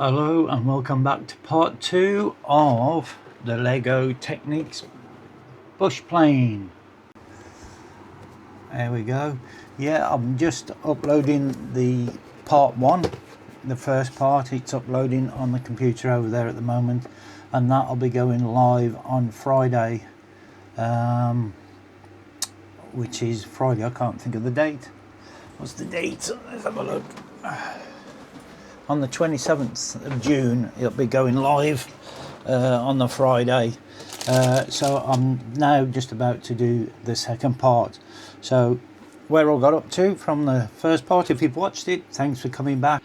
Hello and welcome back to part 2 of the Lego Techniques bush plane. There we go. Yeah, I'm just uploading the part 1, the first part. It's uploading on the computer over there at the moment, and that'll be going live on Friday, which is Friday. I can't think of the date. What's the date? Let's have a look. On the 27th of June it'll be going live on the Friday, so I'm now just about to do the second part. So where I got up to from the first part, if you've watched it, thanks for coming back.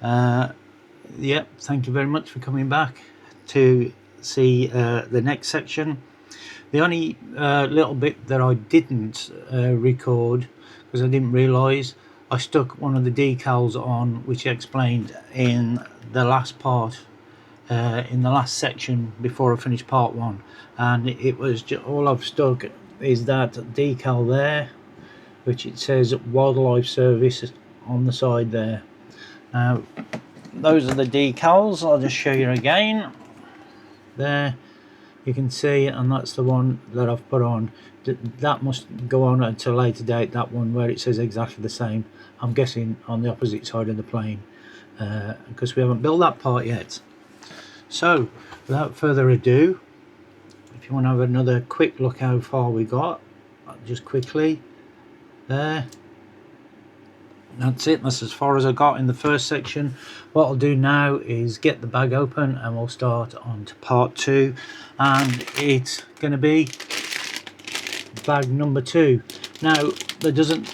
Yep, thank you very much for coming back to see the next section. The only little bit that I didn't record, because I didn't realise, I stuck one of the decals on, which I explained in the last part, in the last section before I finished part 1, and it was just, all I've stuck is that decal there, which it says Wildlife Service on the side there. Now those are the decals. I'll just show you again. There you can see, and that's the one that I've put on. That must go on until a later date, that one where it says exactly the same. I'm guessing on the opposite side of the plane, because we haven't built that part yet. So without further ado, if you want to have another quick look how far we got, just quickly, there, that's it. That's as far as I got in the first section. What I'll do now is get the bag open and we'll start on to part 2, and it's going to be bag number 2. Now there doesn't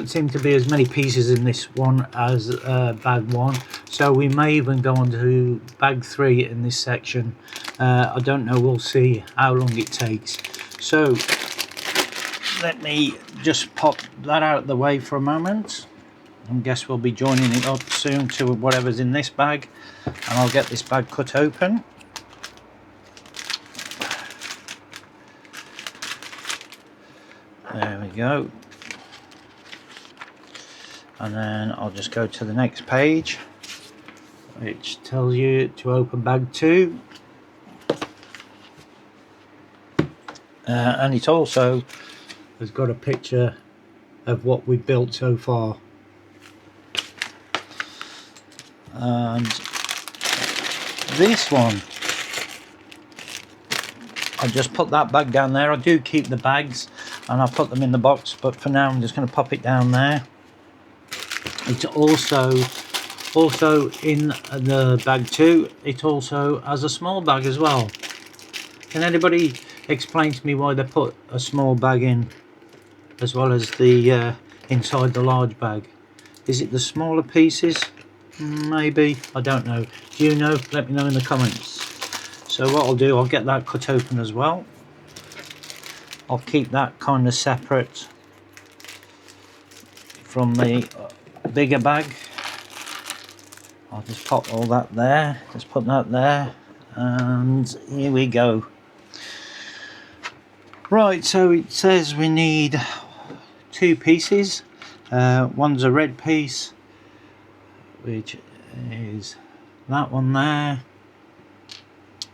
seem to be as many pieces in this one as bag 1, so we may even go on to bag 3 in this section. I don't know, we'll see how long it takes. So let me just pop that out of the way for a moment. I guess we'll be joining it up soon to whatever's in this bag, and I'll get this bag cut open. There we go. And then I'll just go to the next page, which tells you to open bag 2. And it also has got a picture of what we've built so far. And this one, I just put that bag down there. I do keep the bags and I put them in the box, but for now I'm just going to pop it down there. It's also in the bag 2, it also has a small bag as well. Can anybody explain to me why they put a small bag in as well as the inside the large bag? Is it the smaller pieces? Maybe, I don't know. Do you know? Let me know in the comments. So what I'll do, I'll get that cut open as well. I'll keep that kind of separate from the bigger bag. I'll just pop all that there, just put that there, and here we go. Right, so it says we need 2 pieces. One's a red piece, which is that one there,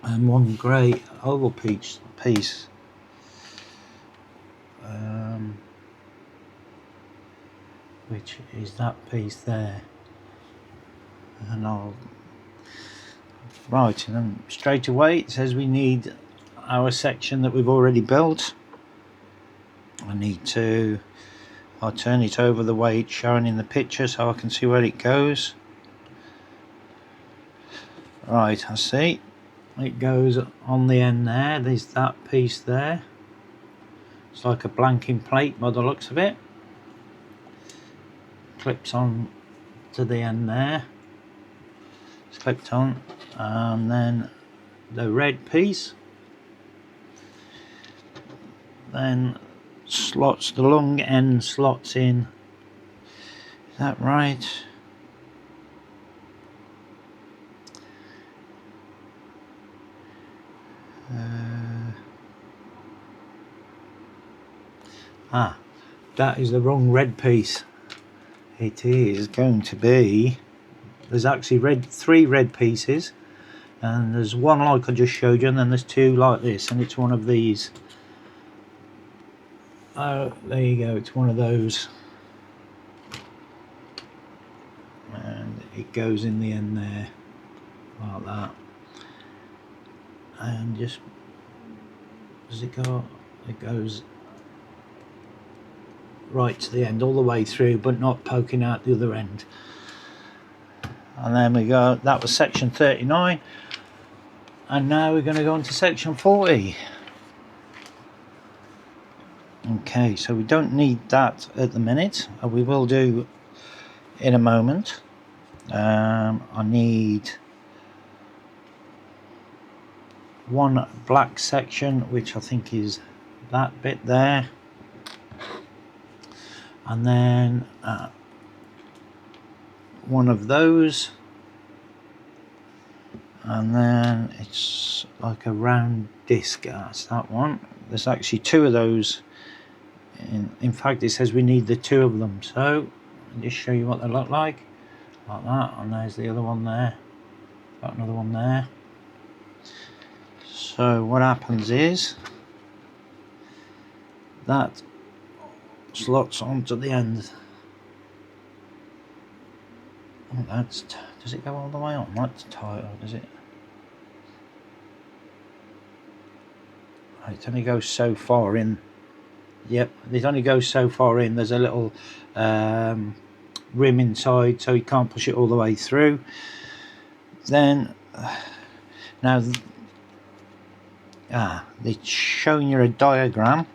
and one grey oval piece, which is that piece there. And right, and then straight away it says we need our section that we've already built. I'll turn it over the way it's shown in the picture so I can see where it goes. Right, I see it goes on the end there. There's that piece there. It's like a blanking plate by the looks of it. Clips on to the end there. It's clipped on, and then the red piece then slots, the long end slots in. Is that right? That is the wrong red piece. It is going to be there's actually three red pieces, and there's one like I just showed you, and then there's two like this, and it's one of these. Oh, there you go, it's one of those, and it goes in the end there like that. And just, does it go? It goes right to the end, all the way through, but not poking out the other end. And then we go, that was section 39, and now we're going to go on to section 40. Okay, so we don't need that at the minute, we will do in a moment. I need one black section, which I think is that bit there, and then one of those, and then it's like a round disc. That's that one. There's actually two of those. In fact, it says we need the two of them, so I'll just show you what they look like that. And there's the other one there, got another one there. So what happens is that slots onto the end. Oh, does it go all the way on? That's tight, or does it? It only goes so far in. Yep, it only goes so far in. There's a little rim inside, so you can't push it all the way through. Then now it's showing you a diagram,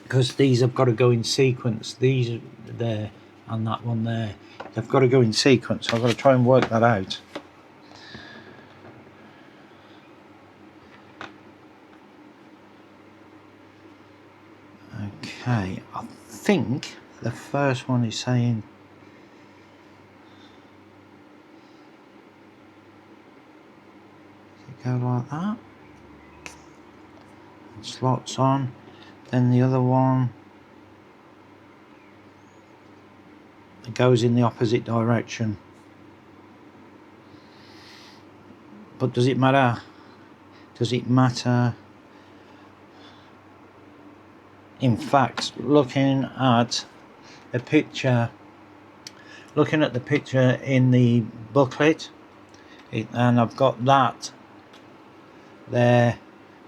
because these have got to go in sequence. These there and that one there, they've got to go in sequence, so I've got to try and work that out. Okay, I think the first one is saying go like that, and slots on. Then the other one, it goes in the opposite direction. But does it matter? Does it matter? In fact, looking at the picture in the booklet, and I've got that there,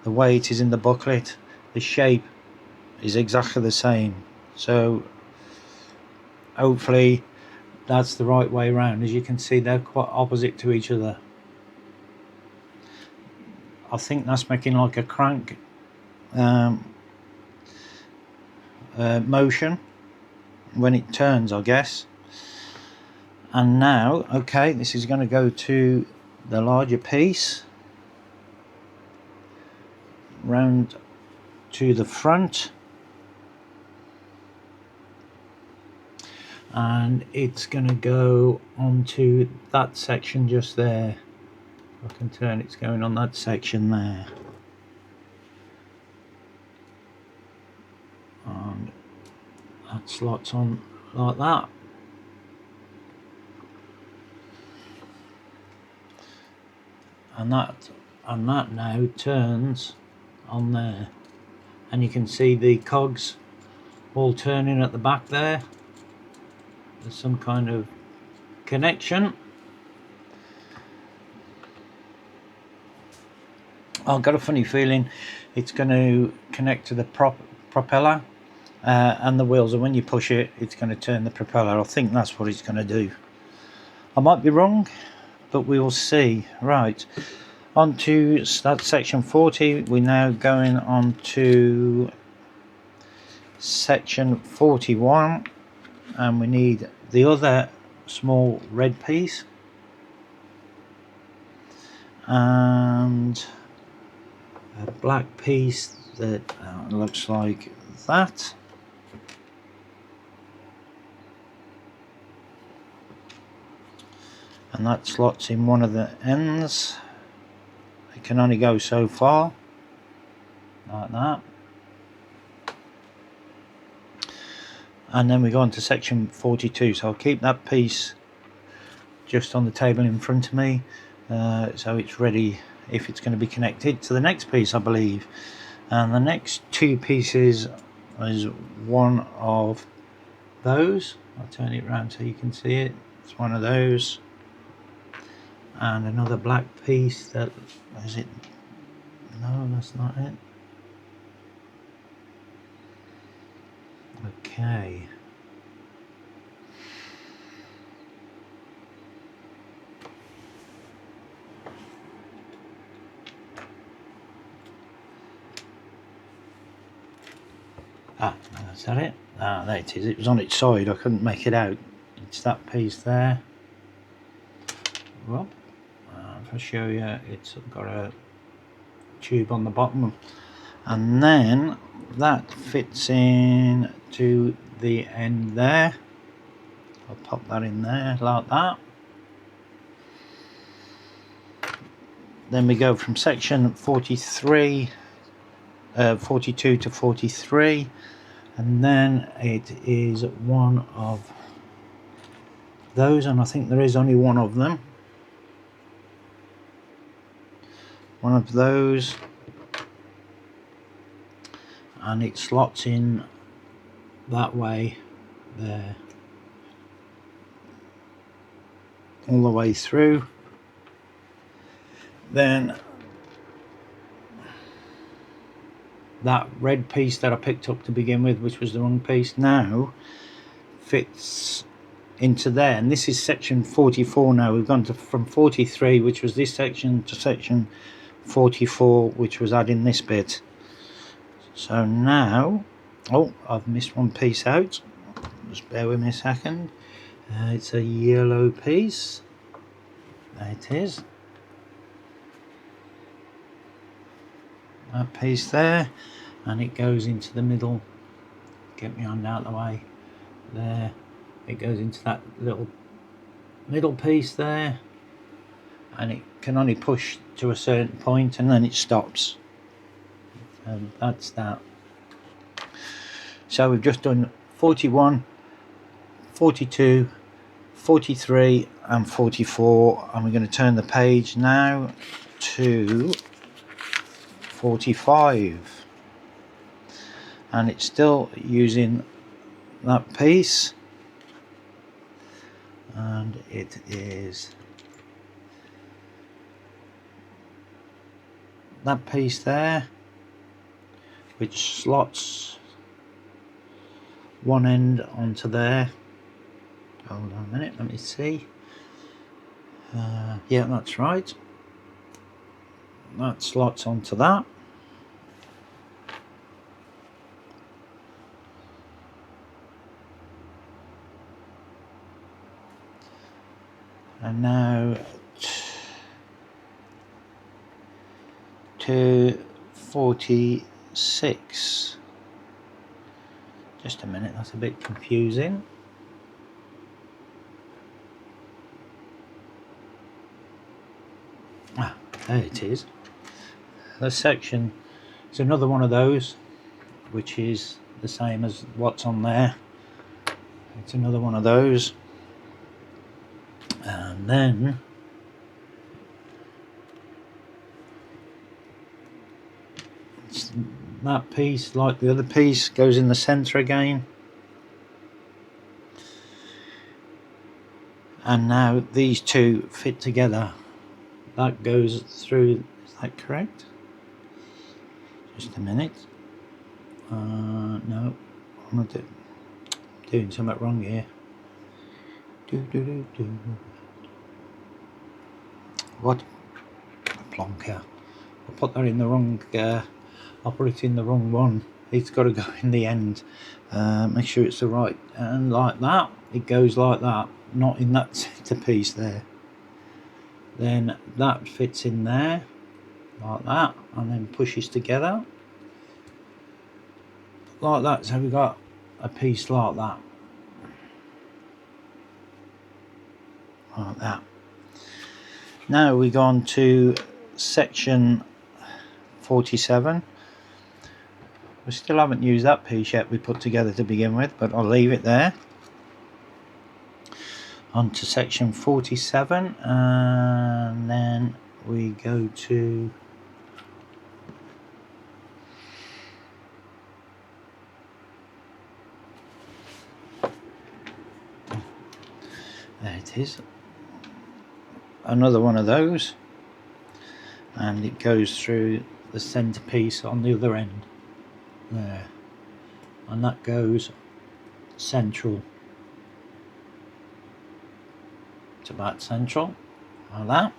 the way it is in the booklet, the shape is exactly the same. So hopefully that's the right way around. As you can see, they're quite opposite to each other. I think that's making like a crank motion when it turns, I guess. And now, okay, this is going to go to the larger piece, round to the front, and it's going to go onto that section just there. If I can turn, it's going on that section there, and that slots on like that. And that now turns on there, and you can see the cogs all turning at the back there. There's some kind of connection. I've got a funny feeling it's going to connect to the propeller and the wheels, and when you push it, it's going to turn the propeller. I think that's what it's going to do. I might be wrong, but we will see. Right, on to that section 40. We're now going on to section 41, and we need the other small red piece and a black piece that looks like that. And that slots in one of the ends. It can only go so far, like that. And then we go on to section 42, so I'll keep that piece just on the table in front of me, so it's ready if it's going to be connected to the next piece, I believe. And the next two pieces is one of those. I'll turn it around so you can see it. It's one of those, and another black piece. That is it. No, that's not it. Okay. Is that it? There it is. It was on its side. I couldn't make it out. It's that piece there. Well, if I show you, it's got a tube on the bottom, and then that fits in to the end there. I'll pop that in there like that. Then we go from section 42 to 43, and then it is one of those, and I think there is only one of them. One of those, and it slots in that way there, all the way through. Then that red piece that I picked up to begin with, which was the wrong piece, now fits into there, and this is section 44 now. We've gone from 43, which was this section, to section 44, which was adding this bit. So now, oh, I've missed one piece out, just bear with me a second. It's a yellow piece. There it is, that piece there, and it goes into the middle. Get my hand out of the way there. It goes into that little middle piece there, and it can only push to a certain point and then it stops, and that's that. So we've just done 41, 42, 43 and 44, and we're going to turn the page now to 45, and it's still using that piece, and it is that piece there, which slots one end onto there. Hold on a minute, let me see. Yeah, that's right, that slots onto that. And now to 46. Just a minute, that's a bit confusing. There it is. The section is another one of those, which is the same as what's on there. It's another one of those, and then that piece, like the other piece, goes in the center again, and now these two fit together. That goes through. Is that correct? Just a minute. No, I'm not doing something wrong here. What a plonker! I put that in the wrong. I put it in the wrong one. It's got to go in the end. Make sure it's the right, and like that, it goes like that, not in that centerpiece there. Then that fits in there like that, and then pushes together like that. So we've got a piece like that, like that. Now we go on to section 47. We still haven't used that piece yet we put together to begin with, but I'll leave it there. on to section 47, and then we go to there it is, another one of those, and it goes through the centerpiece on the other end there, and that goes central. It's about central like that.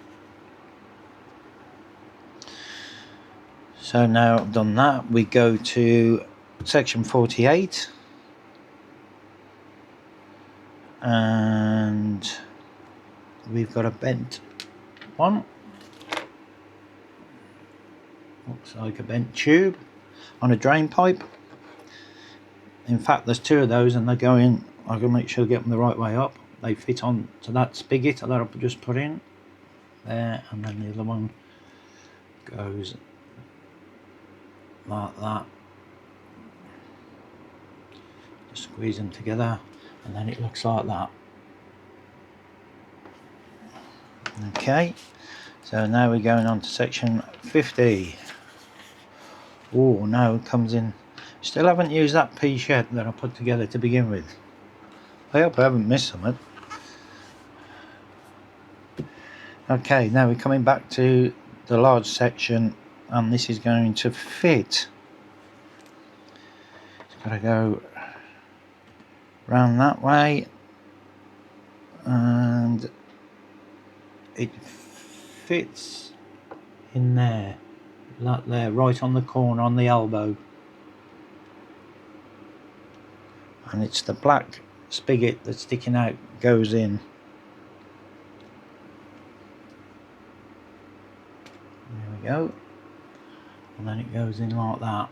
So now I've done that, we go to section 48, and we've got a bent one, looks like a bent tube on a drain pipe. In fact, there's two of those, and they're going, I can make sure I get them the right way up. They fit on to that spigot that I've just put in there, and then the other one goes like that. Just squeeze them together, and then it looks like that. Okay, so now we're going on to section 50. Oh, now it comes in. Still haven't used that piece yet that I put together to begin with. I hope I haven't missed something. Okay, now we're coming back to the large section, and this is going to fit. It's got to go round that way, and it fits in there, that there, right on the corner on the elbow. And it's the black spigot that's sticking out, goes in. There we go. And then it goes in like that.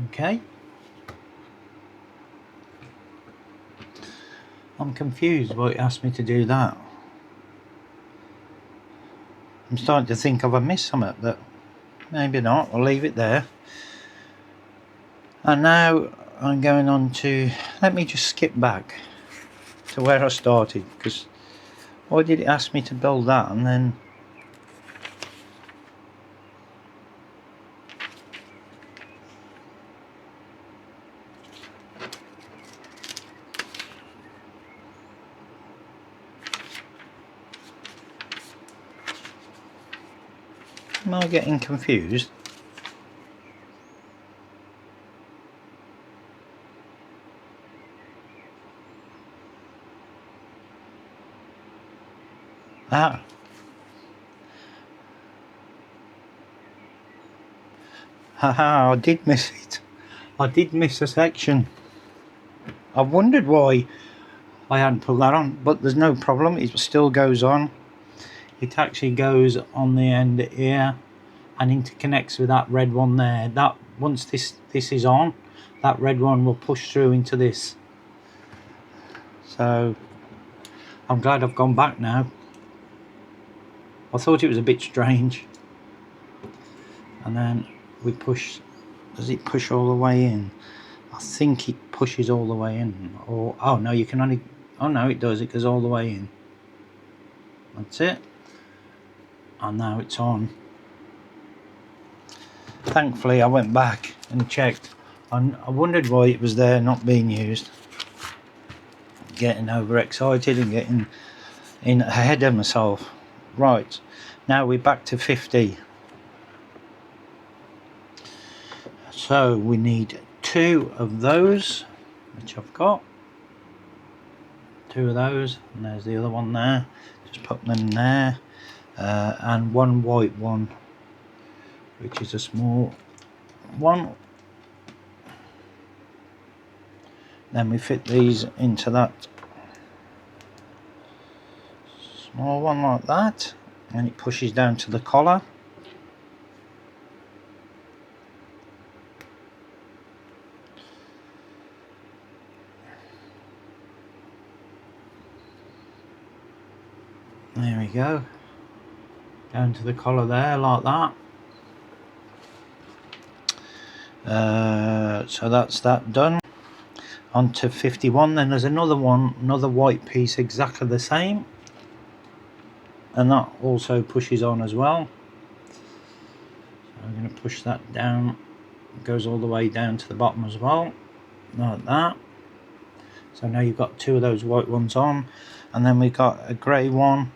Okay. I'm confused why it asked me to do that. I'm starting to think I've missed something, but maybe not. I'll leave it there. And now I'm going on to, let me just skip back to where I started, because why did it ask me to build that? And then am I getting confused? Ah. Haha, I did miss it. I did miss a section. I wondered why I hadn't put that on, but there's no problem, it still goes on. It actually goes on the end here and interconnects with that red one there. That once this is on, that red one will push through into this. So I'm glad I've gone back now. I thought it was a bit strange. And then we push. Does it push all the way in? I think it pushes all the way in. Or oh no, you can only. Oh no, it does. It goes all the way in. That's it. And now it's on. Thankfully, I went back and checked. And I wondered why it was there, not being used. Getting overexcited and getting in ahead of myself. Right, now we're back to 50. So we need 2 of those, which I've got. 2 of those, and there's the other one there. Just put them there. And 1 white one, which is a small one. Then we fit these into that small one like that, and it pushes down to the collar. There we go, down to the collar there like that. So that's that done. onto 51. Then there's another one, another white piece exactly the same, and that also pushes on as well. So I'm going to push that down, it goes all the way down to the bottom as well, like that. So now you've got two of those white ones on, and then we've got a grey one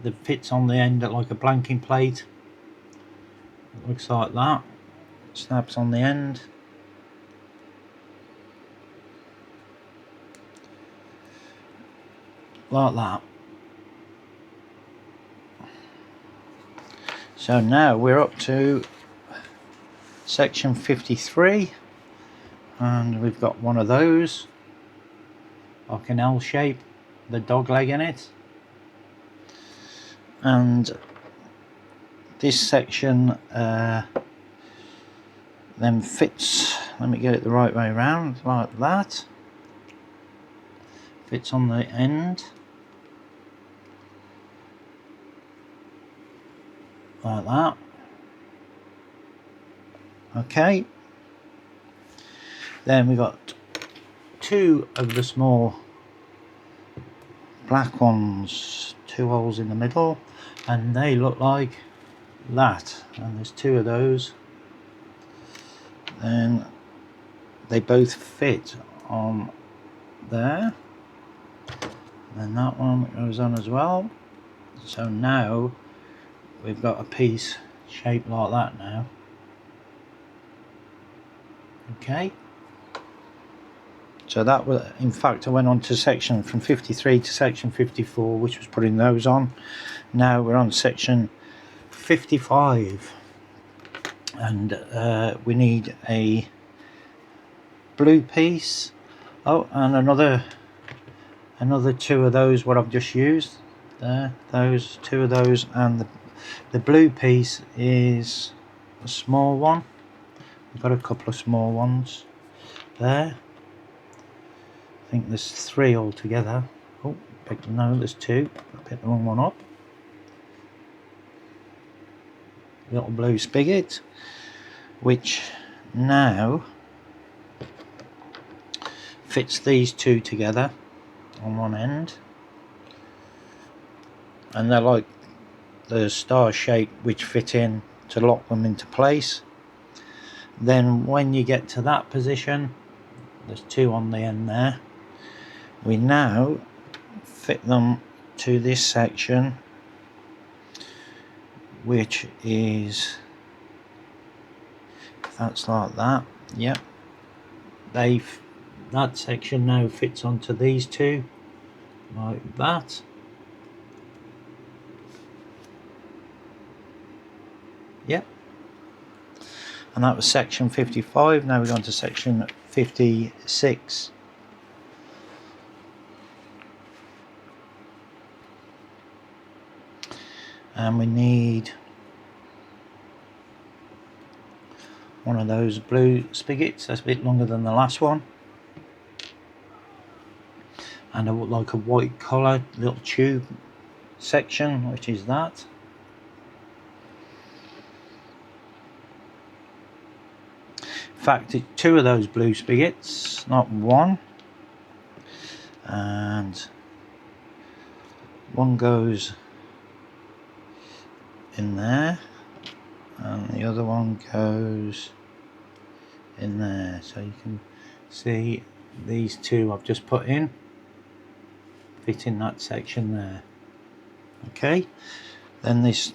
that fits on the end like a blanking plate. It looks like that, snaps on the end. Like that. So now we're up to section 53, and we've got one of those, like an L shape, the dog leg in it. And this section then fits, let me get it the right way around, like that. Fits on the end. Like that. Okay. Then we got two of the small black ones, two holes in the middle, and they look like that. And there's two of those. Then they both fit on there. And that one goes on as well. So now we've got a piece shaped like that now. Okay. So that was, in fact, I went on to section from 53 to section 54, which was putting those on. Now we're on section 55, and we need a blue piece. Oh, and another two of those, what I've just used there, those two of those, and the blue piece is a small one. We've got a couple of small ones there. I think there's three altogether. Oh, no, there's two. I picked the wrong one up. Little blue spigot, which now fits these two together on one end, and they're like the star shape which fit in to lock them into place. Then when you get to that position, there's two on the end there, we now fit them to this section, which is, that's like that. Yep, that section now fits onto these two like that. Yep. And that was section 55. Now we're going to section 56. And we need one of those blue spigots. That's a bit longer than the last one. And like a white collar little tube section, which is that. In fact, it's two of those blue spigots, not one. And one goes in there, and the other one goes in there. So you can see these two I've just put in, fit in that section there. Okay, then this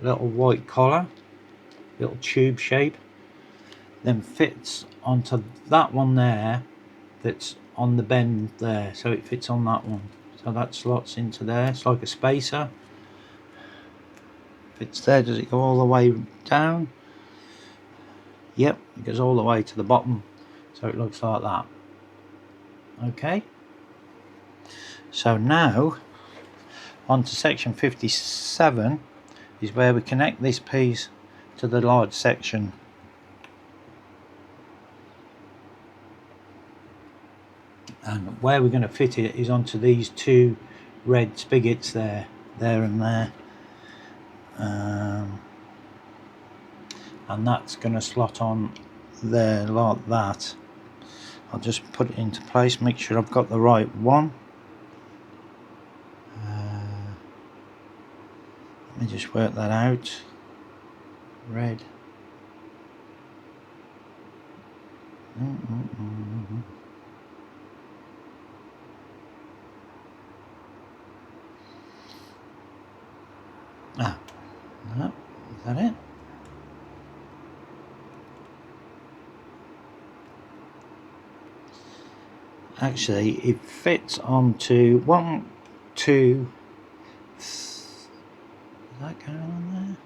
little white collar, little tube shape, then fits onto that one there that's on the bend there, so it fits on that one. So that slots into there. It's like a spacer. Fits there. Does it go all the way down? Yep, it goes all the way to the bottom, so it looks like that. Okay, so now on to section 57 is where we connect this piece to the large section. And where we're going to fit it is onto these two red spigots there and there. And that's going to slot on there like that. I'll just put it into place, make sure I've got the right one. Let me just work that out. Red. Ah, no, is that it? Actually, it fits onto 1, 2. Is that going on there?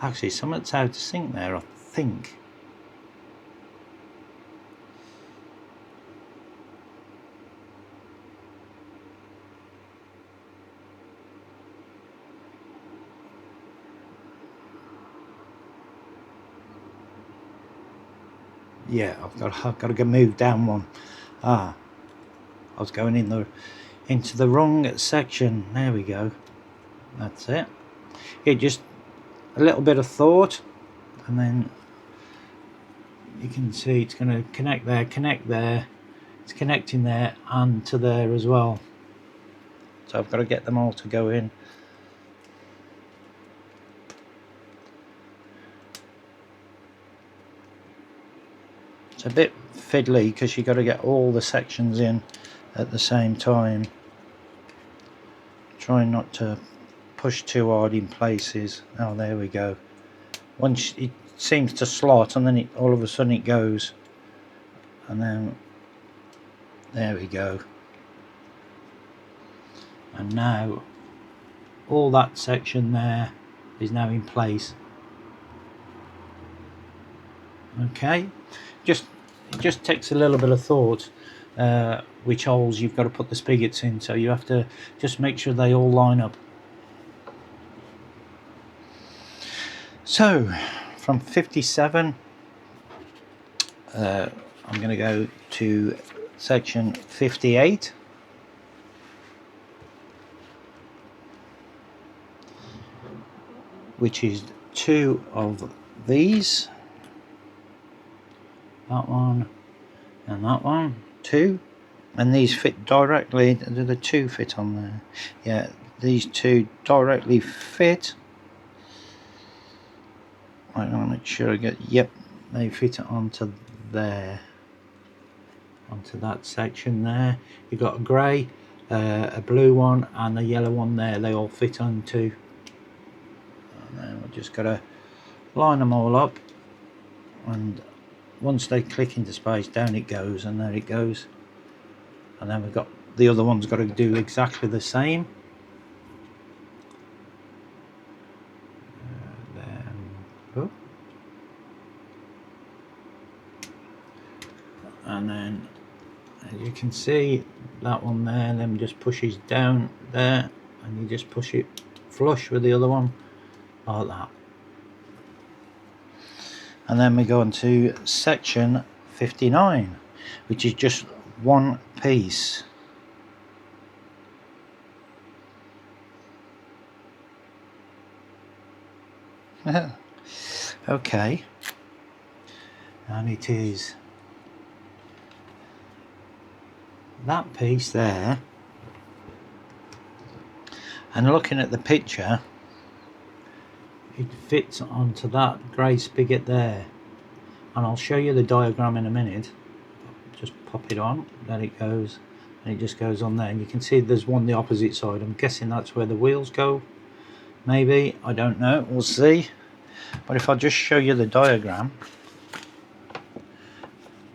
Actually, something's out of sync there, I think. Yeah, I've got to go move down one. I was going into the wrong section. There we go. That's it. Just a little bit of thought, and then you can see it's going to connect there. It's connecting there and to there as well. So I've got to get them all to go in. It's a bit fiddly because you've got to get all the sections in at the same time. Try not to push too hard in places. Oh, there we go. Once it seems to slot, and then all of a sudden it goes, and then there we go. And now all that section there is now in place. Okay, it just takes a little bit of thought which holes you've got to put the spigots in, so you have to just make sure they all line up. So from 57 I'm going to go to section 58, which is 2 of these, that one and that one, 2, and these fit directly. Do the 2 fit on there? Yeah, these 2 directly fit. I want to make sure I get, yep, they fit it onto there, onto that section there. You've got a grey, a blue one and a yellow one there. They all fit onto, and then we've just got to line them all up, and once they click into space, down it goes, and there it goes. And then we've got the other one's got to do exactly the same. And then, as you can see, that one there then just pushes down there, and you just push it flush with the other one like that. And then we go on to section 59, which is just one piece. Okay, and it is that piece there, and looking at the picture, it fits onto that grey spigot there, and I'll show you the diagram in a minute. Just pop it on, there it goes, and it just goes on there, and you can see there's one the opposite side. I'm guessing that's where the wheels go, maybe, I don't know, we'll see. But if I just show you the diagram,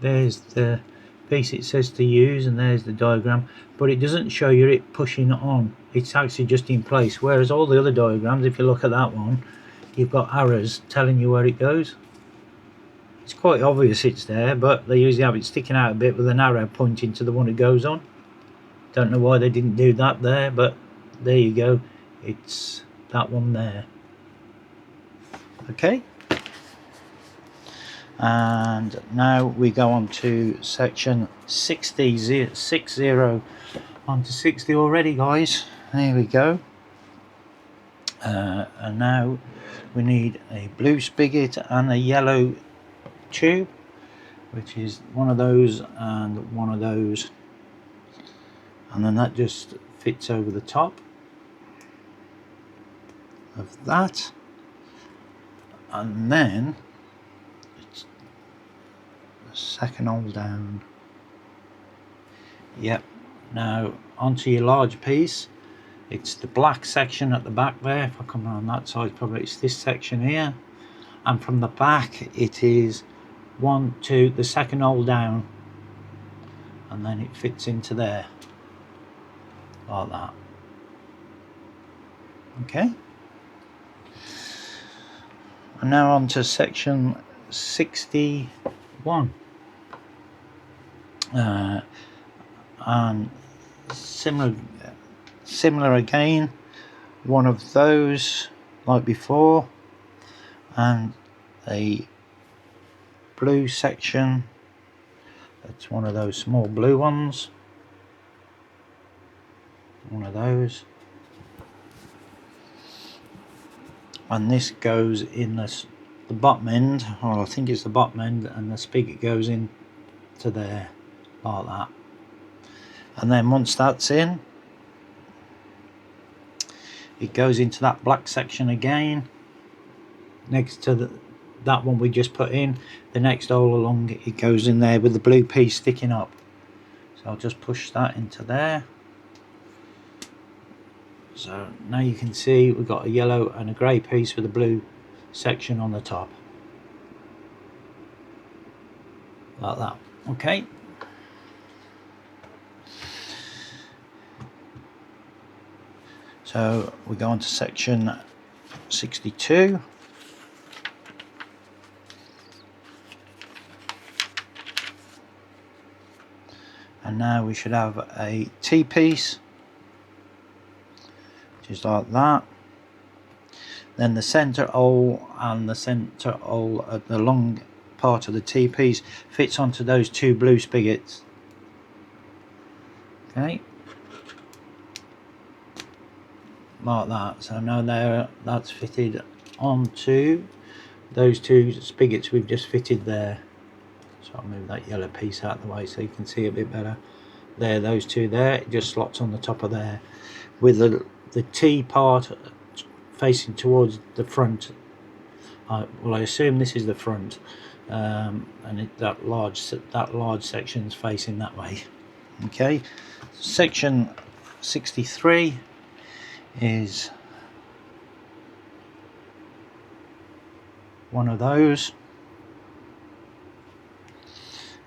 there's the piece it says to use, and there's the diagram, but it doesn't show you it pushing on. It's actually just in place, whereas all the other diagrams, if you look at that one, you've got arrows telling you where it goes. It's quite obvious it's there, but they usually have it sticking out a bit with an arrow pointing to the one it goes on. Don't know why they didn't do that there, but there you go, it's that one there. Okay, and now we go on to section 60, on to 60 already, guys. There we go. And now we need a blue spigot and a yellow tube, which is one of those and one of those, and then that just fits over the top of that, and then it's the second hole down. Yep. Now onto your large piece. It's the black section at the back there. If I come around that side, probably it's this section here, and from the back it is 1, 2, the second hole down, and then it fits into there like that. Okay, and now on to section 61, and similar again, one of those like before, and a blue section. That's one of those small blue ones, one of those, and this goes in the bottom end, or I think it's the bottom end, and the spigot goes in to there like that. And then once that's in, it goes into that black section again next to that one we just put in. The next hole along, it goes in there with the blue piece sticking up. So I'll just push that into there. So now you can see we've got a yellow and a grey piece with a blue section on the top like that. Okay, so we go on to section 62. And now we should have a T-piece, which is like that. Then the centre hole and the centre hole at the long part of the T-piece fits onto those two blue spigots. Okay, like that. So now that's fitted onto those two spigots we've just fitted there. So I'll move that yellow piece out of the way so you can see a bit better. There, those two there, it just slots on the top of there, with the T part facing towards the front. Well, I assume this is the front, and that large section's facing that way. Okay, section 63 is one of those,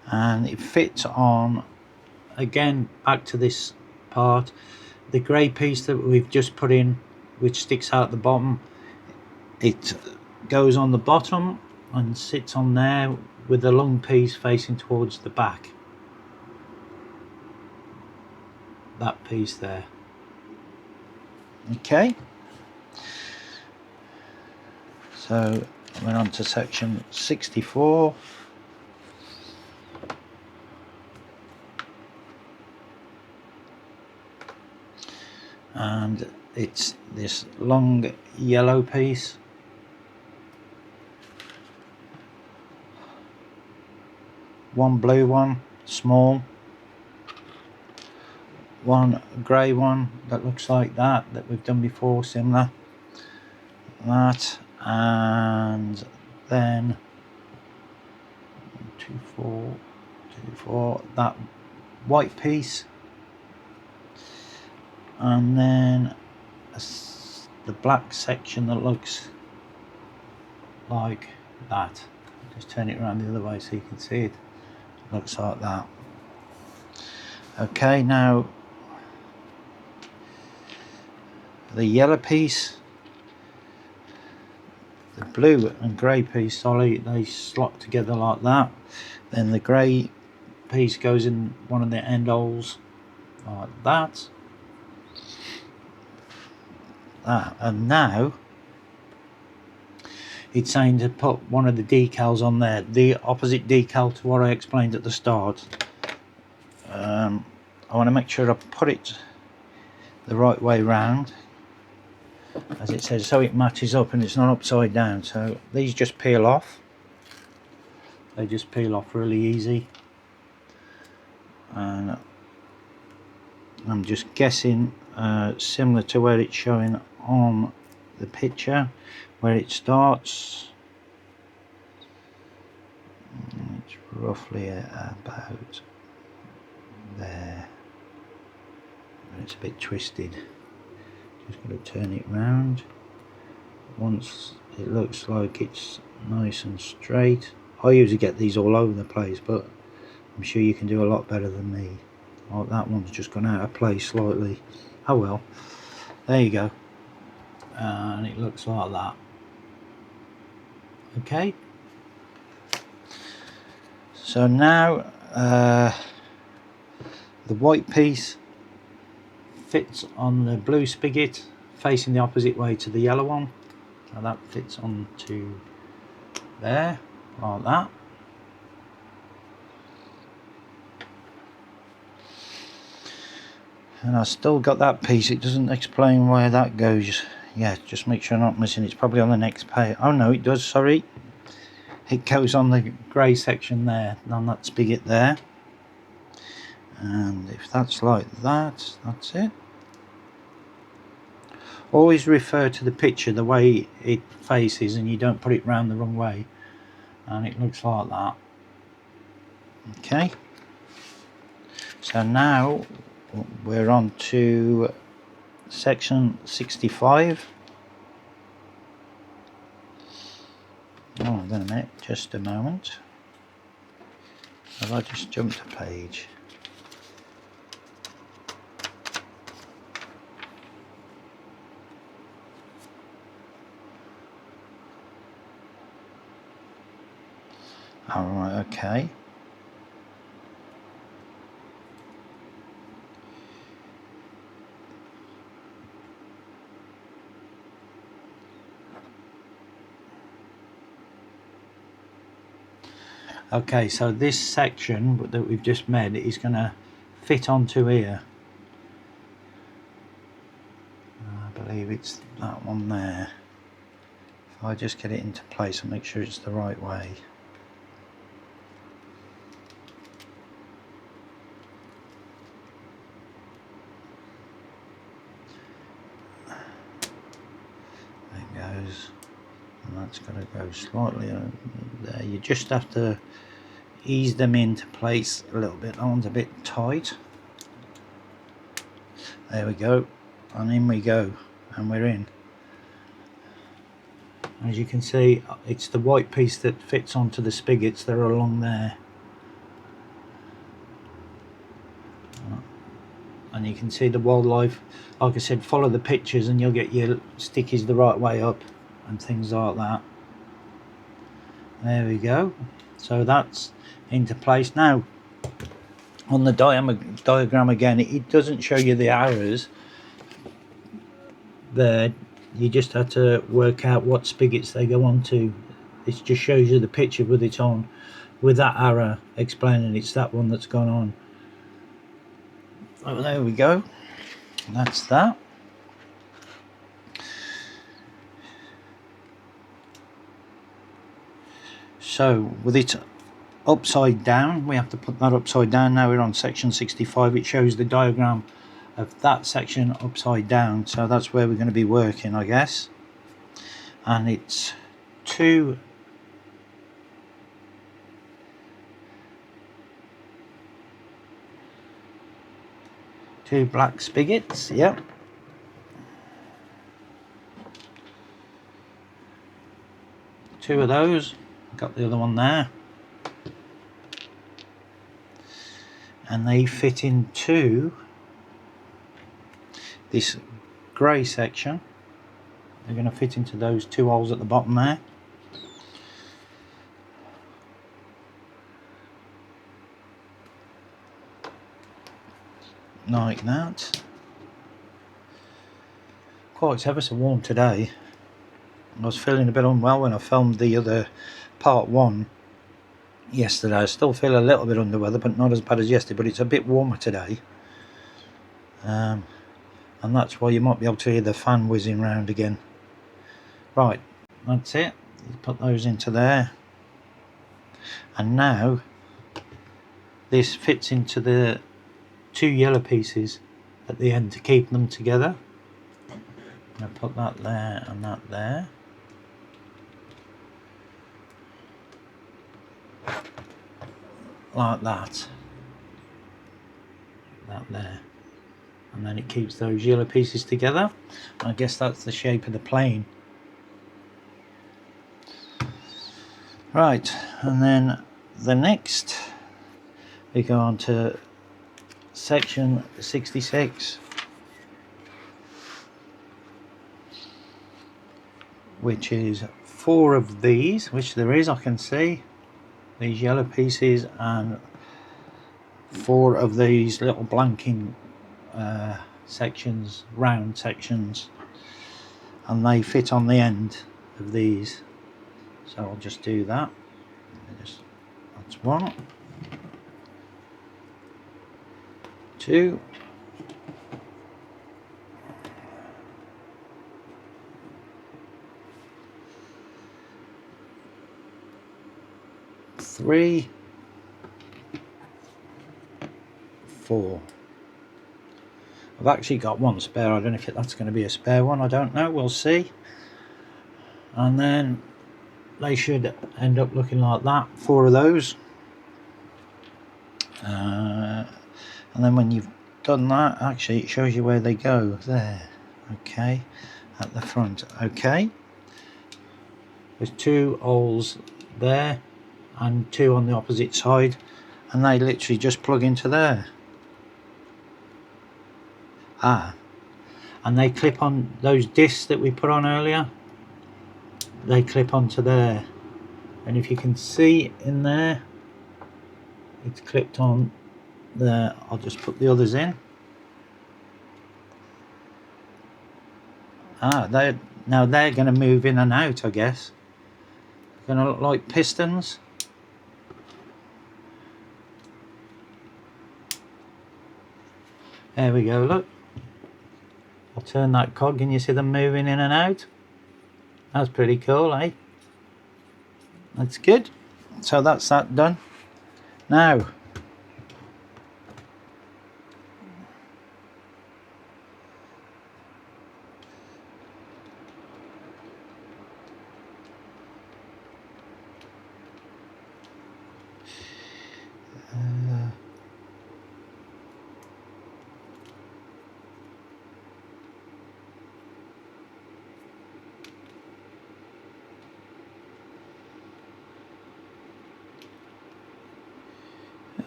and it fits on, again, back to this part, the grey piece that we've just put in, which sticks out the bottom. It goes on the bottom and sits on there with the long piece facing towards the back. That piece there. Okay, so we're on to section 64. And it's this long yellow piece, one blue one, small, one grey one that looks like that we've done before, similar, that, and then 2, 4, 2, 4, that white piece, and then the black section that looks like that. Just turn it around the other way so you can see it. Looks like that. Okay, now the yellow piece, the blue and grey piece, sorry, they slot together like that. Then the grey piece goes in one of the end holes like that. And now it's saying to put one of the decals on there, the opposite decal to what I explained at the start. I want to make sure I put it the right way round. as it says, so it matches up and it's not upside down. So these just peel off. They just peel off really easy. And I'm just guessing similar to where it's showing on the picture, where it starts. It's roughly about there, but it's a bit twisted. Just going to turn it round. Once it looks like it's nice and straight, I usually get these all over the place, but I'm sure you can do a lot better than me. Oh, that one's just gone out of place slightly. Oh well, there you go. And it looks like that. Okay, so now the white piece fits on the blue spigot facing the opposite way to the yellow one. So that fits onto there like that. And I've still got that piece. It doesn't explain where that goes. Yeah, just make sure I'm not missing. It's probably on the next page. Oh no, it does, sorry. It goes on the grey section there, on that spigot there. And if that's like that, that's it. Always refer to the picture the way it faces, and you don't put it round the wrong way. And it looks like that. Okay. So now we're on to section 65. Oh, wait a minute, just a moment. Have I just jumped a page? Alright, okay. Okay, so this section that we've just made is going to fit onto here. I believe it's that one there. If I just get it into place and make sure it's the right way. And that's going to go slightly there. You just have to ease them into place a little bit. That one's a bit tight. There we go, and in we go, and we're in. As you can see, it's the white piece that fits onto the spigots that are along there. And you can see the wildlife. Like I said, follow the pictures and you'll get your stickies the right way up and things like that. There we go. So that's into place. Now on the diagram again, it doesn't show you the arrows there. You just have to work out what spigots they go on to. It just shows you the picture with it on, with that arrow explaining it's that one that's gone on. Oh, there we go. That's that. So with it upside down, we have to put that upside down. Now we're on section 65. It shows the diagram of that section upside down, so that's where we're going to be working, I guess. And it's two black spigots. Yep. Two of those. Got the other one there. And they fit into this grey section. They're going to fit into those two holes at the bottom there. Like that. Quite, it's ever so warm today. I was feeling a bit unwell when I filmed the other part 1 yesterday. I still feel a little bit under weather, but not as bad as yesterday, but it's a bit warmer today. And and that's why you might be able to hear the fan whizzing round again. Right, that's it. You put those into there, and now this fits into the two yellow pieces at the end to keep them together. I'm going to put that there and that there. Like that. That there. And then it keeps those yellow pieces together. I guess that's the shape of the plane. Right, and then the next we go on to section 66, which is 4 of these, which there is, I can see these yellow pieces, and 4 of these little blanking sections, round sections, and they fit on the end of these. So I'll just do that. That's 1, 2, 3, 4. I've actually got 1 spare. I don't know if that's going to be a spare one. I don't know. We'll see. And then they should end up looking like that. 4 of those. And then when you've done that, actually it shows you where they go. There. Okay. At the front. Okay. There's 2 holes there and 2 on the opposite side, and they literally just plug into there. And they clip on those discs that we put on earlier. They clip onto there, and if you can see in there, it's clipped on there. I'll just put the others in. They're going to move in and out, I guess. Going to look like pistons. There we go, look. I'll turn that cog and you see them moving in and out. That's pretty cool, eh? That's good. So that's that done. Now,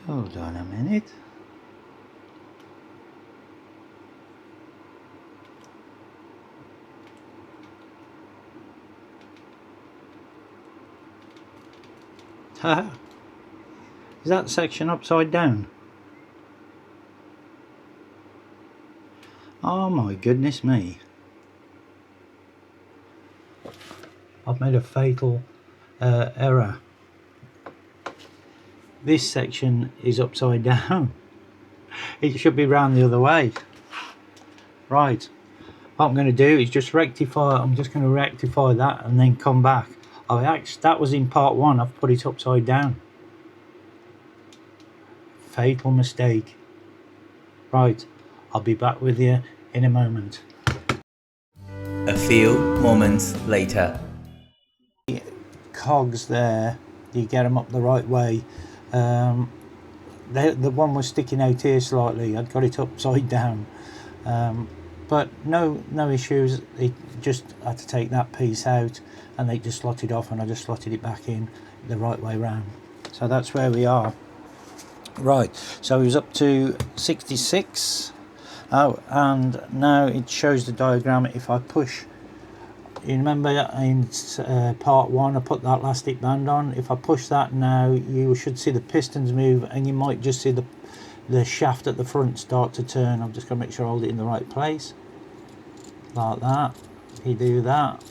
hold on a minute. Haha. Is that section upside down? Oh my goodness me. I've made a fatal error. This section is upside down. It should be round the other way. Right. What I'm going to do is just rectify. I'm just going to rectify that and then come back. That was in part 1. I've put it upside down. Fatal mistake. Right. I'll be back with you in a moment. A few moments later. Cogs there. You get them up the right way. The one was sticking out here slightly. I'd got it upside down, but no issues. It just had to take that piece out, and they just slotted off, and I just slotted it back in the right way round. So that's where we are. Right. So it was up to 66. Oh, and now it shows the diagram. If I push. You remember in part 1 I put that elastic band on. If I push that now, you should see the pistons move, and you might just see the shaft at the front start to turn. I'm just going to make sure I hold it in the right place. Like that. If you do that,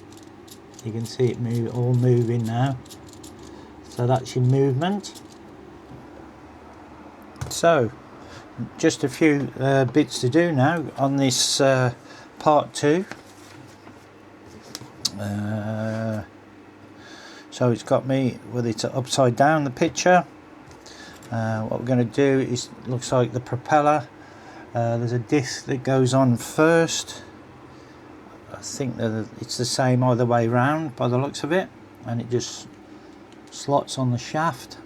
you can see it all moving now. So that's your movement. So just a few bits to do now on this part 2. So it's got me with it upside down, the picture. What we're going to do is, looks like the propeller. There's a disc that goes on first. I think that it's the same either way round by the looks of it, and it just slots on the shaft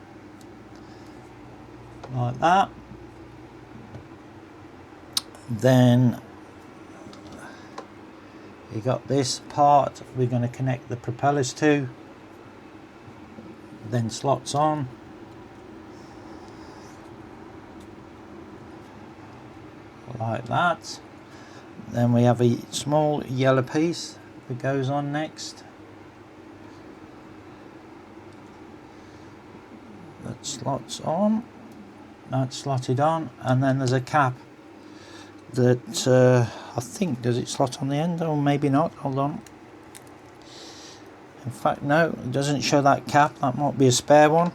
like that. Then you got this part we're going to connect the propellers to, then slots on. Like that. Then we have a small yellow piece that goes on next. That slots on. That's slotted on, and then there's a cap that I think, does it slot on the end or maybe not? Hold on. In fact, no, it doesn't show that cap. That might be a spare one.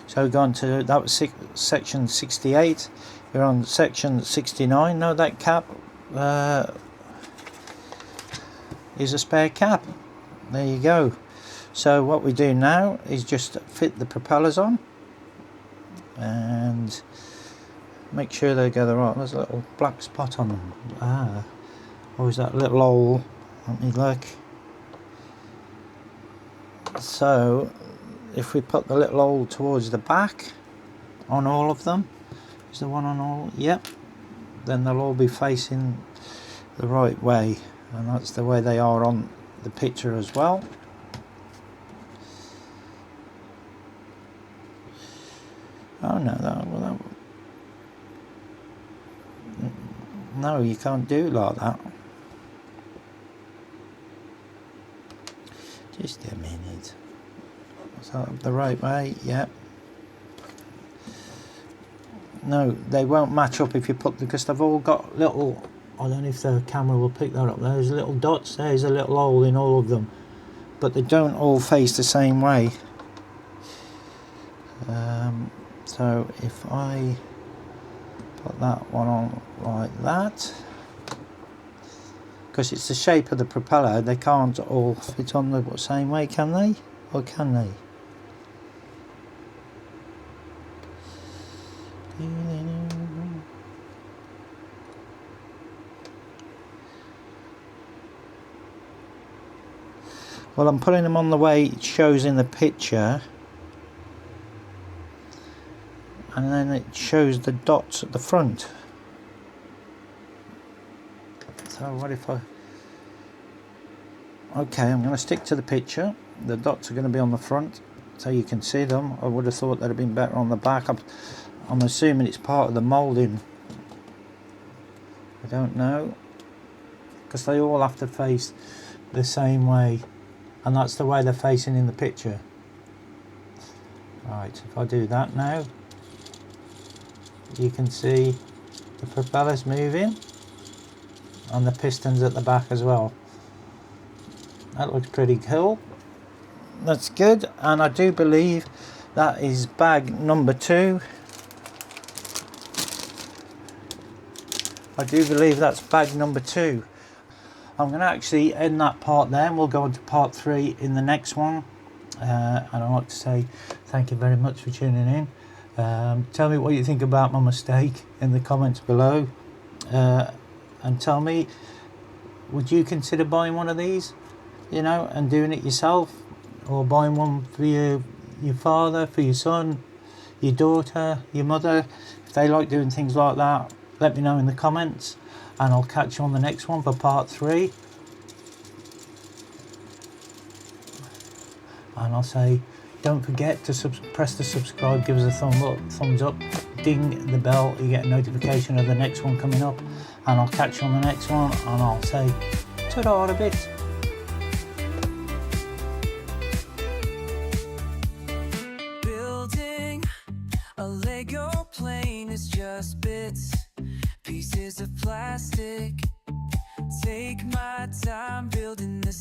So we've gone to, that was section 68. We're on section 69. No, that cap is a spare cap. There you go. So what we do now is just fit the propellers on and make sure they go the right. There's a little black spot on them. Always that little hole. Let me look. So if we put the little hole towards the back on all of them, is the one on all? Yep. Then they'll all be facing the right way, and that's the way they are on the picture as well. Oh no, no, you can't do it like that. Just a minute. Is that the right way? Yep. No, they won't match up if you put, because they've all got little, I don't know if the camera will pick that up, there's little dots, there's a little hole in all of them, but they don't all face the same way. So if I put that one on like that, because it's the shape of the propeller, they can't all fit on the same way, can they? Or can they? Well, I'm putting them on the way it shows in the picture, and then it shows the dots at the front. So what if okay, I'm going to stick to the picture. The dots are going to be on the front so you can see them. I would have thought they'd have been better on the back. I'm assuming it's part of the moulding. I don't know, because they all have to face the same way, and that's the way they're facing in the picture. Right, if I do that now, you can see the propellers moving and the pistons at the back as well. That looks pretty cool. That's good, and I do believe that is bag number 2. I do believe that's bag number 2. I'm going to actually end that part there, and we'll go on to part 3 in the next one. And I'd like to say thank you very much for tuning in. Tell me what you think about my mistake in the comments below, and tell me, would you consider buying one of these, you know, and doing it yourself, or buying one for your father, for your son, your daughter, your mother? If they like doing things like that, let me know in the comments, and I'll catch you on the next one for part 3. And I'll say, don't forget to press the subscribe, give us a thumbs up, ding the bell, you get a notification of the next one coming up, and I'll catch you on the next one, and I'll say ta-da a bit. Building a Lego plane is just bits, pieces of plastic. Take my time building this